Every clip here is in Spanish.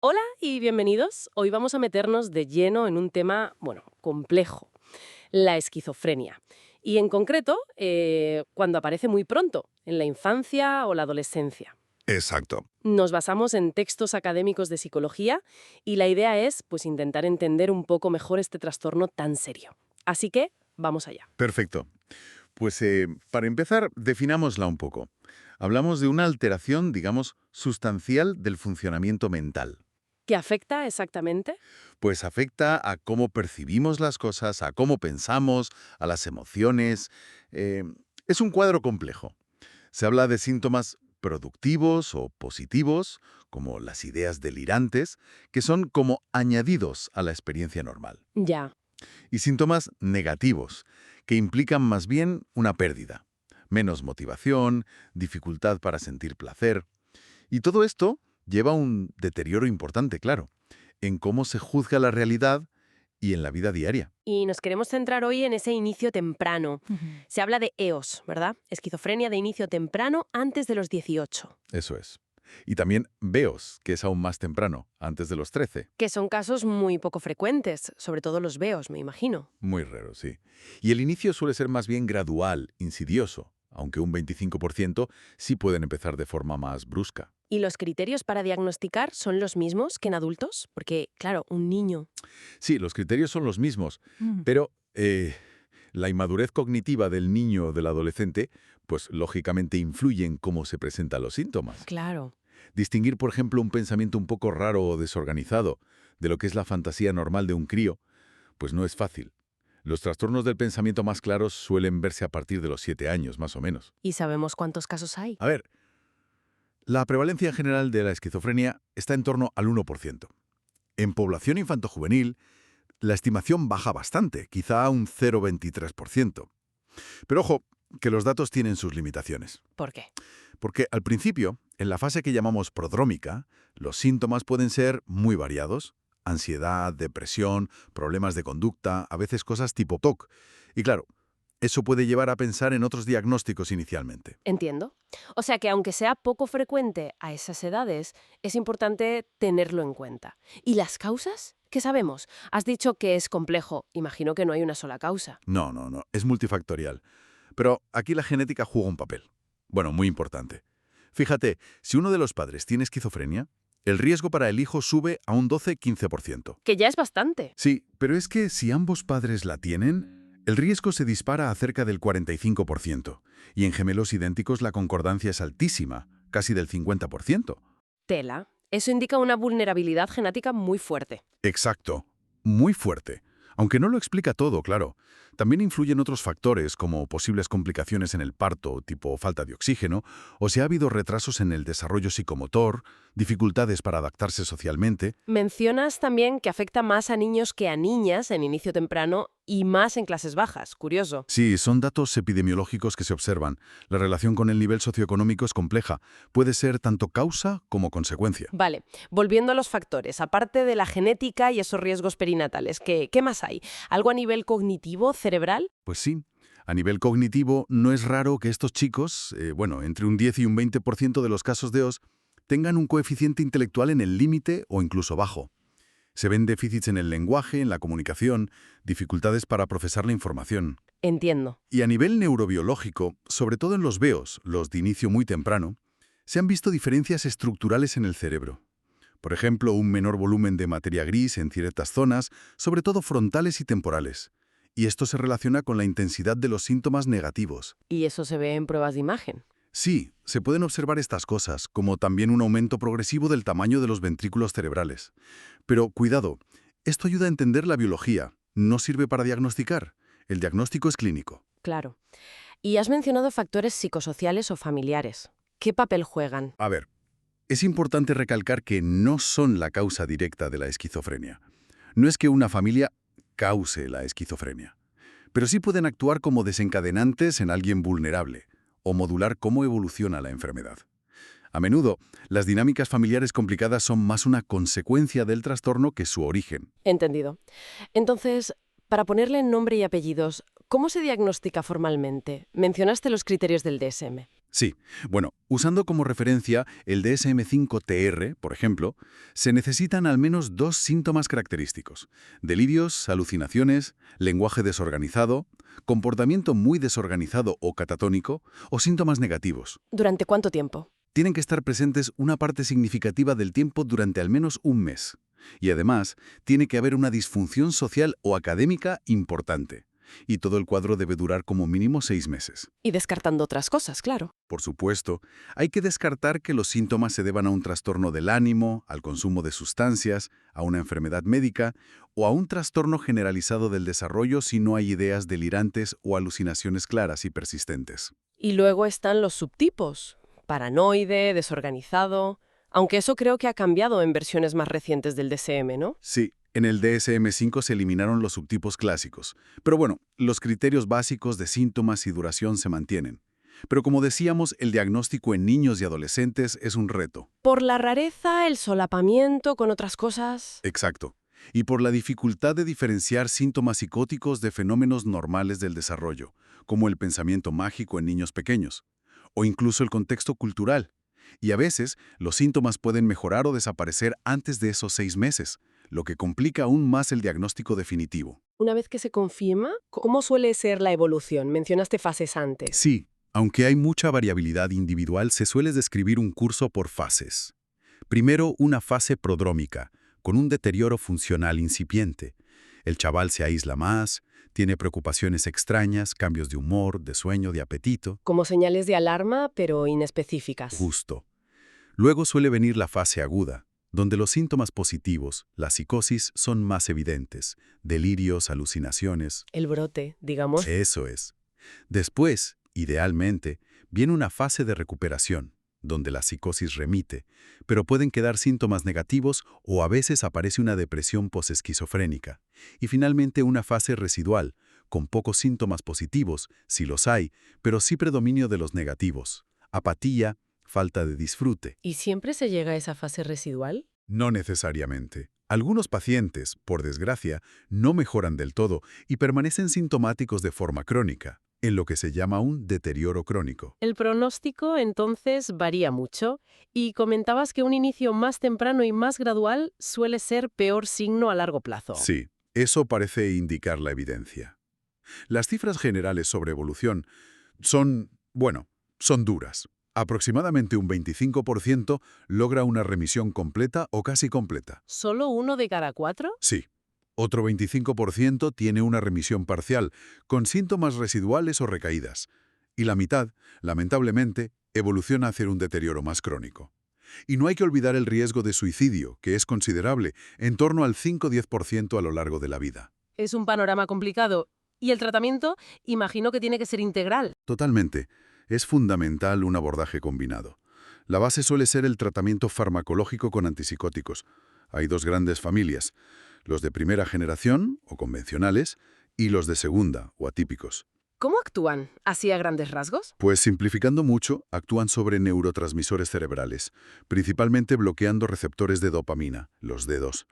Hola y bienvenidos. Hoy vamos a meternos de lleno en un tema, bueno, complejo, la esquizofrenia. Y en concreto, cuando aparece muy pronto, en la infancia o la adolescencia. Exacto. Nos basamos en textos académicos de psicología y la idea es, pues, intentar entender un poco mejor este trastorno tan serio. Así que, vamos allá. Perfecto. Pues para empezar, definámosla un poco. Hablamos de una alteración, digamos, sustancial del funcionamiento mental. ¿Qué afecta exactamente? Pues afecta a cómo percibimos las cosas, a cómo pensamos, a las emociones. Eh, es un cuadro complejo. Se habla de síntomas productivos o positivos, como las ideas delirantes, que son como añadidos a la experiencia normal. Ya. Y síntomas negativos, que implican más bien una pérdida, menos motivación, dificultad para sentir placer. Y todo esto lleva a un deterioro importante, claro, en cómo se juzga la realidad y en la vida diaria. Y nos queremos centrar hoy en ese inicio temprano. Ujú. Se habla de EOS, ¿verdad? Esquizofrenia de inicio temprano antes de los 18, Eso es. Y también veos, que es aún más temprano, antes de los 13. que son casos muy poco frecuentes, sobre todo los VEOS, me imagino. Muy raro, sí. Y el inicio suele ser más bien gradual, insidioso, aunque un 25% sí pueden empezar de forma más brusca. ¿Y los criterios para diagnosticar son los mismos que en adultos? Porque, claro, un niño. Sí, los criterios son los mismos, Mm. pero la inmadurez cognitiva del niño o del adolescente, pues lógicamente influye en cómo se presentan los síntomas. Claro. Distinguir, por ejemplo, un pensamiento un poco raro o desorganizado de lo que es la fantasía normal de un crío, pues no es fácil. Los trastornos del pensamiento más claros suelen verse a partir de los 7 años, más o menos. ¿Y sabemos cuántos casos hay? A ver, la prevalencia general de la esquizofrenia está en torno al 1%. En población infantojuvenil, la estimación baja bastante, quizá a un 0,23%. Pero ojo, que los datos tienen sus limitaciones. ¿Por qué? Porque al principio, en la fase que llamamos prodrómica, los síntomas pueden ser muy variados. Ansiedad, depresión, problemas de conducta, a veces cosas tipo TOC. Y claro, eso puede llevar a pensar en otros diagnósticos inicialmente. Entiendo. O sea que aunque sea poco frecuente a esas edades, es importante tenerlo en cuenta. ¿Y las causas? ¿Qué sabemos? Has dicho que es complejo. Imagino que no hay una sola causa. No, no, no, es multifactorial. Pero aquí la genética juega un papel. Bueno, muy importante. Fíjate, si uno de los padres tiene esquizofrenia, el riesgo para el hijo sube a un 12-15%. Que ya es bastante. Sí, pero es que si ambos padres la tienen, el riesgo se dispara a cerca del 45%, y en gemelos idénticos la concordancia es altísima, casi del 50%. Tela. Eso indica una vulnerabilidad genética muy fuerte. Exacto, muy fuerte. Aunque no lo explica todo, claro. También influyen otros factores como posibles complicaciones en el parto, tipo falta de oxígeno, o si ha habido retrasos en el desarrollo psicomotor, dificultades para adaptarse socialmente. Mencionas también que afecta más a niños que a niñas en inicio temprano y más en clases bajas. Curioso. Sí, son datos epidemiológicos que se observan. La relación con el nivel socioeconómico es compleja. Puede ser tanto causa como consecuencia. Vale, volviendo a los factores, aparte de la genética y esos riesgos perinatales, ¿qué más hay? ¿Algo a nivel cognitivo, cerebral? Pues sí, a nivel cognitivo no es raro que estos chicos, entre un 10 y un 20% de los casos de OS, tengan un coeficiente intelectual en el límite o incluso bajo. Se ven déficits en el lenguaje, en la comunicación, dificultades para procesar la información. Entiendo. Y a nivel neurobiológico, sobre todo en los VEOs, los de inicio muy temprano, se han visto diferencias estructurales en el cerebro. Por ejemplo, un menor volumen de materia gris en ciertas zonas, sobre todo frontales y temporales. Y esto se relaciona con la intensidad de los síntomas negativos. ¿Y eso se ve en pruebas de imagen? Sí, se pueden observar estas cosas, como también un aumento progresivo del tamaño de los ventrículos cerebrales. Pero cuidado, esto ayuda a entender la biología, no sirve para diagnosticar. El diagnóstico es clínico. Claro. Y has mencionado factores psicosociales o familiares. ¿Qué papel juegan? A ver, es importante recalcar que no son la causa directa de la esquizofrenia. No es que una familia cause la esquizofrenia, pero sí pueden actuar como desencadenantes en alguien vulnerable o modular cómo evoluciona la enfermedad. A menudo, las dinámicas familiares complicadas son más una consecuencia del trastorno que su origen. Entendido. Entonces, para ponerle nombre y apellidos, ¿cómo se diagnostica formalmente? Mencionaste los criterios del DSM. Sí. Bueno, usando como referencia el DSM-5-TR, por ejemplo, se necesitan al menos 2 síntomas característicos: delirios, alucinaciones, lenguaje desorganizado, comportamiento muy desorganizado o catatónico, o síntomas negativos. ¿Durante cuánto tiempo? Tienen que estar presentes una parte significativa del tiempo durante al menos un mes. Y además, tiene que haber una disfunción social o académica importante. Y todo el cuadro debe durar como mínimo 6 meses. Y descartando otras cosas, claro. Por supuesto, hay que descartar que los síntomas se deban a un trastorno del ánimo, al consumo de sustancias, a una enfermedad médica o a un trastorno generalizado del desarrollo si no hay ideas delirantes o alucinaciones claras y persistentes. Y luego están los subtipos: paranoide, desorganizado. Aunque eso creo que ha cambiado en versiones más recientes del DSM, ¿no? Sí, en el DSM-5 se eliminaron los subtipos clásicos, pero bueno, los criterios básicos de síntomas y duración se mantienen. Pero como decíamos, el diagnóstico en niños y adolescentes es un reto. Por la rareza, el solapamiento con otras cosas. Exacto. Y por la dificultad de diferenciar síntomas psicóticos de fenómenos normales del desarrollo, como el pensamiento mágico en niños pequeños, o incluso el contexto cultural. Y a veces, los síntomas pueden mejorar o desaparecer antes de esos 6 meses, lo que complica aún más el diagnóstico definitivo. Una vez que se confirma, ¿cómo suele ser la evolución? Mencionaste fases antes. Sí, aunque hay mucha variabilidad individual, se suele describir un curso por fases. Primero, una fase prodrómica, con un deterioro funcional incipiente. El chaval se aísla más, tiene preocupaciones extrañas, cambios de humor, de sueño, de apetito. Como señales de alarma, pero inespecíficas. Justo. Luego suele venir la fase aguda, donde los síntomas positivos, la psicosis, son más evidentes. Delirios, alucinaciones. El brote, digamos. Eso es. Después, idealmente, viene una fase de recuperación, donde la psicosis remite, pero pueden quedar síntomas negativos o a veces aparece una depresión posesquizofrénica. Y finalmente una fase residual, con pocos síntomas positivos, si los hay, pero sí predominio de los negativos. Apatía, falta de disfrute. ¿Y siempre se llega a esa fase residual? No necesariamente. Algunos pacientes, por desgracia, no mejoran del todo y permanecen sintomáticos de forma crónica, en lo que se llama un deterioro crónico. El pronóstico, entonces, varía mucho, y comentabas que un inicio más temprano y más gradual suele ser peor signo a largo plazo. Sí, eso parece indicar la evidencia. Las cifras generales sobre evolución son duras. Aproximadamente un 25% logra una remisión completa o casi completa. ¿Solo 1 de cada 4? Sí. Otro 25% tiene una remisión parcial, con síntomas residuales o recaídas. Y la mitad, lamentablemente, evoluciona hacia un deterioro más crónico. Y no hay que olvidar el riesgo de suicidio, que es considerable, en torno al 5-10% a lo largo de la vida. Es un panorama complicado. ¿Y el tratamiento? Imagino que tiene que ser integral. Totalmente. Es fundamental un abordaje combinado. La base suele ser el tratamiento farmacológico con antipsicóticos. Hay 2 grandes familias: los de primera generación, o convencionales, y los de segunda, o atípicos. ¿Cómo actúan? ¿Así a grandes rasgos? Pues simplificando mucho, actúan sobre neurotransmisores cerebrales, principalmente bloqueando receptores de dopamina, los D2.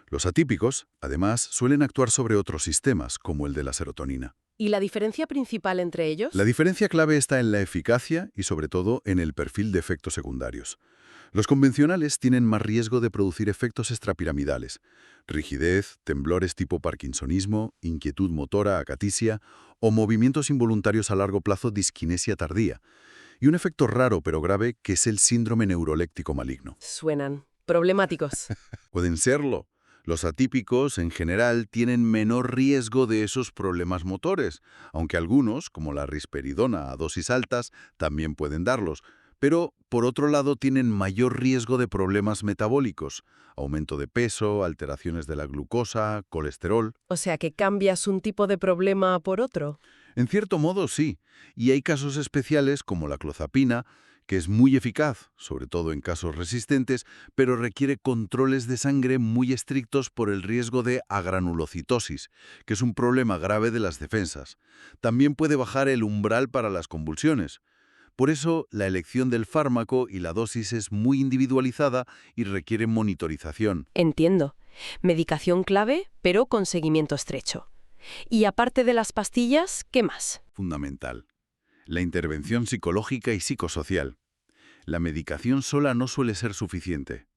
Los atípicos, además, suelen actuar sobre otros sistemas, como el de la serotonina. ¿Y la diferencia principal entre ellos? La diferencia clave está en la eficacia y, sobre todo, en el perfil de efectos secundarios. Los convencionales tienen más riesgo de producir efectos extrapiramidales: rigidez, temblores tipo parkinsonismo, inquietud motora, acatisia o movimientos involuntarios a largo plazo, disquinesia tardía, y un efecto raro pero grave que es el síndrome neuroléptico maligno. Suenan problemáticos. Pueden serlo. Los atípicos, en general, tienen menor riesgo de esos problemas motores, aunque algunos, como la risperidona a dosis altas, también pueden darlos. Pero, por otro lado, tienen mayor riesgo de problemas metabólicos: aumento de peso, alteraciones de la glucosa, colesterol. O sea que cambias un tipo de problema por otro. En cierto modo, sí. Y hay casos especiales, como la clozapina, que es muy eficaz, sobre todo en casos resistentes, pero requiere controles de sangre muy estrictos por el riesgo de agranulocitosis, que es un problema grave de las defensas. También puede bajar el umbral para las convulsiones. Por eso, la elección del fármaco y la dosis es muy individualizada y requiere monitorización. Entiendo. Medicación clave, pero con seguimiento estrecho. Y aparte de las pastillas, ¿qué más? Fundamental. La intervención psicológica y psicosocial. La medicación sola no suele ser suficiente.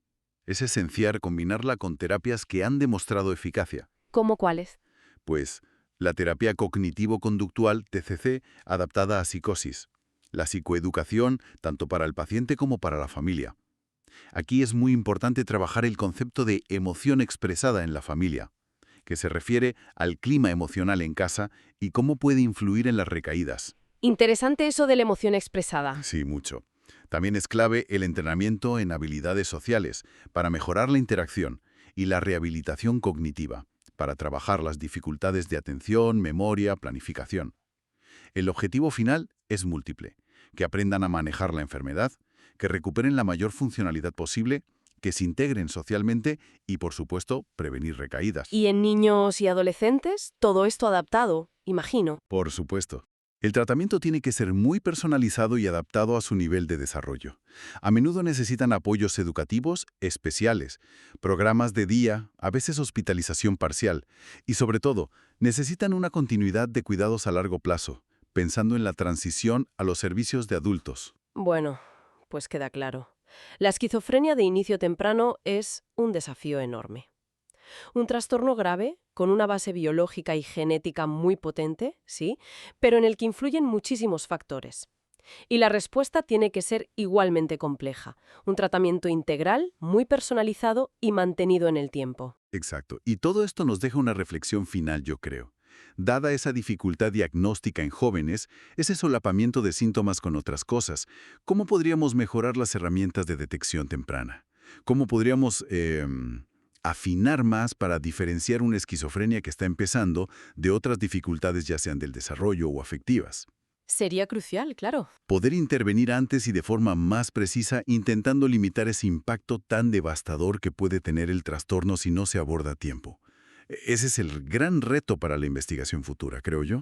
Es esencial combinarla con terapias que han demostrado eficacia. ¿Cómo cuáles? Pues la terapia cognitivo-conductual, TCC, adaptada a psicosis. La psicoeducación, tanto para el paciente como para la familia. Aquí es muy importante trabajar el concepto de emoción expresada en la familia, que se refiere al clima emocional en casa y cómo puede influir en las recaídas. Interesante eso de la emoción expresada. Sí, mucho. También es clave el entrenamiento en habilidades sociales para mejorar la interacción y la rehabilitación cognitiva, para trabajar las dificultades de atención, memoria, planificación. El objetivo final es múltiple: que aprendan a manejar la enfermedad, que recuperen la mayor funcionalidad posible, que se integren socialmente y, por supuesto, prevenir recaídas. ¿Y en niños y adolescentes? Todo esto adaptado, imagino. Por supuesto. El tratamiento tiene que ser muy personalizado y adaptado a su nivel de desarrollo. A menudo necesitan apoyos educativos especiales, programas de día, a veces hospitalización parcial, y sobre todo, necesitan una continuidad de cuidados a largo plazo, pensando en la transición a los servicios de adultos. Bueno, pues queda claro. La esquizofrenia de inicio temprano es un desafío enorme. Un trastorno grave, con una base biológica y genética muy potente, sí, pero en el que influyen muchísimos factores. Y la respuesta tiene que ser igualmente compleja. Un tratamiento integral, muy personalizado y mantenido en el tiempo. Exacto. Y todo esto nos deja una reflexión final, yo creo. Dada esa dificultad diagnóstica en jóvenes, ese solapamiento de síntomas con otras cosas, ¿cómo podríamos mejorar las herramientas de detección temprana? ¿Cómo podríamos afinar más para diferenciar una esquizofrenia que está empezando de otras dificultades, ya sean del desarrollo o afectivas? Sería crucial, claro. Poder intervenir antes y de forma más precisa, intentando limitar ese impacto tan devastador que puede tener el trastorno si no se aborda a tiempo. Ese es el gran reto para la investigación futura, creo yo.